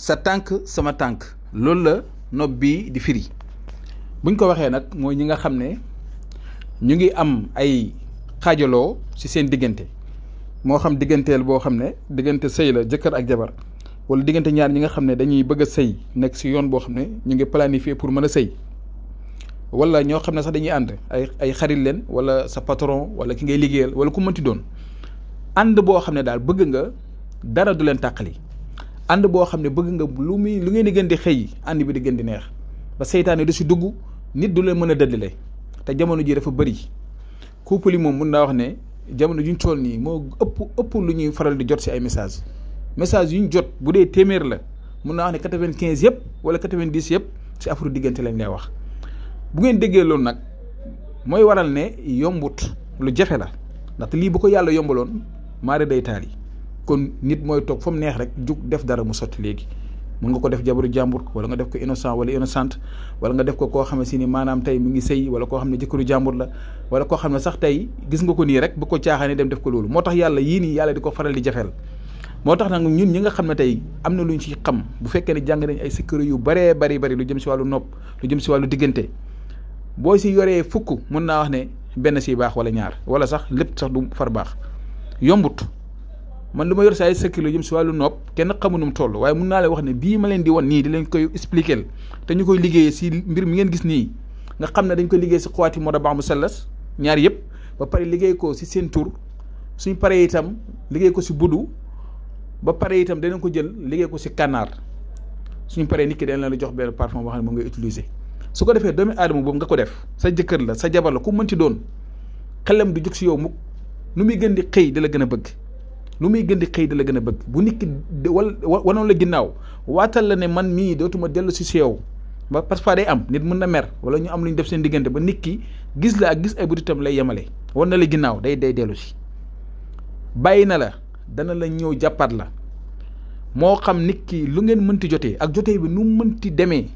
sa tànk sama tànk loolu la nopp bi di firi buñ ko waxee nag mooy ñi nga xam ne ñu ngi am ay xaajaloo ci seen diggante moo xam digganteel boo xam ne diggante sëy la jëkkër ak jabar wala diggante ñaar ñi nga xam ne dañuy bëgg a sëy nekk ci yoon boo xam ne ñu ngi planifier pour mën a sëy wala ñoo xam ne sax dañuy ànd ay xarit leen wala sa patron wala ki ngay liggéeyal wala ku mënti doon ànd boo xam ne daal bëgg nga dara du leen tàqali ànd boo xam ne bëgg nga lu ngeen di gën di xëy ànd bi di gën di neex ba seytaane du si dugg nit du leen mën a dëddale te jamono ji dafa bëri couple yi moom mun naa wax ne jamono juñ toll nii moo ëpp lu ñuy faral di jot si ay message yu ñu jot bu dee téeméer la mun naa wax ne 95 yëpp wala 90 yëpp si affaire diggante lañ lay wax bu ngeen déggee loolu nag mooy waral ne yombut lu jafe la ndaxte lii bu ko yàlla yombaloon maare day taal yi kon nit mooy toog fa mu neex rek jug def dara mu sotti léegi mun nga ko def jabaru jàmbur wala nga def ko innocent wala innocente wala nga def ko koo xam ne si ni maanaam tey mu ngi sëy wala koo xam ne jëkkëru jàmbur la wala koo xam ne sax tey gis nga ko nii rek bu ko caaxaane dem def ko loolu moo tax yàlla yii nii yàlla di ko faral di jafeel moo tax nag ñun ñi nga xam ne tey am na lu ñu ci xam bu fekkee ne jàng nañ ay secret yu bëree bari lu jëm si wàllu nopp lu jëm si wàllu diggante boo si yoree fukk mun naa wax ne benn si baax wala ñaar wala sax lépp sax du far baax yombut man lu ma yor si ay secret lu jëm si wàllu nopp kenn xamu nu mu toll waaye mun naa leen wax ne bii ma leen di wan nii di leen koy expliquer te ñu koy liggéeyee si mbir mi ngeen gis nii nga xam ne dañ koy liggéey si xuwaati moo da baax mu sellas ñaar yëpp ba pare liggéey ko si seen tur suñ paree itam liggéey ko si buddu ba pare itam danañ ko jël liggéey ko si kànnaar suñ paree nit ki dañ la jox benn parfum boo xam ne moom ngay utiliser su ko defee doomi aadama boobu nga ko def sa jëkkër la sa jabar la ku mënti doon xelam du jóg si yow mukk nu muy gën di xëy da la gën a bëgg bu nit ki wanoon la ginnaaw waatal la ne man mii dootuma dellu si yow ba parfois day am nit mën na mer wala ñu am lu ñu def seen diggante ba nit ki gis la ak gis ay butitam lay yemale wan na la ginnaaw day dellu si bàyyi na la dana la ñëw jàppaat la moo xam nit ki lu ngeen mënti jotee ak jotee bi nu mënti demee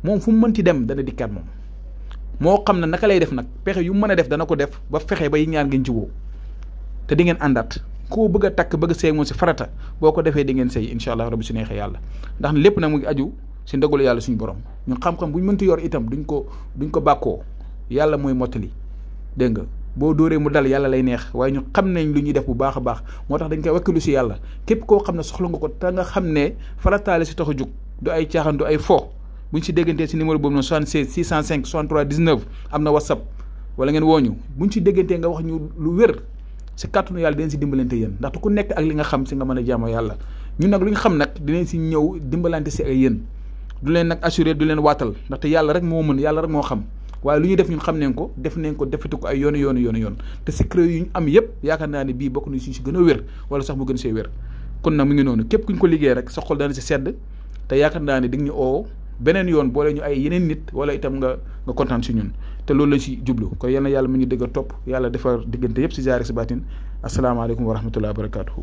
moom fu mu mënti dem dana dikkaat moom moo xam ne naka lay def nag pexe yu mën a def dana ko def ba fexe ba yi ñaar ngeen juboo te di ngeen àndaat koo bëgg a takk bëgg a seey moom si farata boo ko defee di ngeen sëy incha allah rabbi su neexee yàlla ndax lépp nag mu ngi aju si ndogalu yàlla suñu borom ñun xam-xam bu ñu mënti yor itam duñ ko bàkkoo yàlla mooy mottali dégg nga boo dóoree mu dal yàlla lay neex waaye ñu xam nañ lu ñuy def bu baax a baax moo tax dañ koy wakkilu si yàlla képp koo xam ne soxla nga ko te nga xam ne farataale si tax a jug du ay caaxaan du ay fo buñ si déggantee si numéro boobu noonu 76 605 63 19 am na whatsapp wala ngeen wooñu buñ si déggantee nga wax ñu lu wér si kàttanu yàlla dinañ si dimbalante yéen ndaxte ku nekk ak li nga xam si nga mën a jaamoo yàlla ñun nag lu ñu xam nag dinañ si ñëw dimbalante si ay yéen du leen nag assuré du leen waatal ndaxte yàlla rek moo mën yàlla rek moo xam waaye lu ñuy def ñun xam nañ ko defati ko ay yoonu te secret yu ñu am yëpp yaakaar naa ne bii bokk na suñ si gën a wér wala sax mu gën see wér kon nag mu ngi noonu képp kuñ ko liggéey rek sa xol dana si sedd te yaakaar naa ne di nga ñu oo beneen yoon boole ñu ay yeneen nit wala itam nga kontaan si ñun te loolu lañ si jublu kon yal na yàlla mu ñu dëgg a topp yàlla defar diggante yëpp si jaare si baatin asalaamaaleykum wa rahmatullahi wa barakatuhu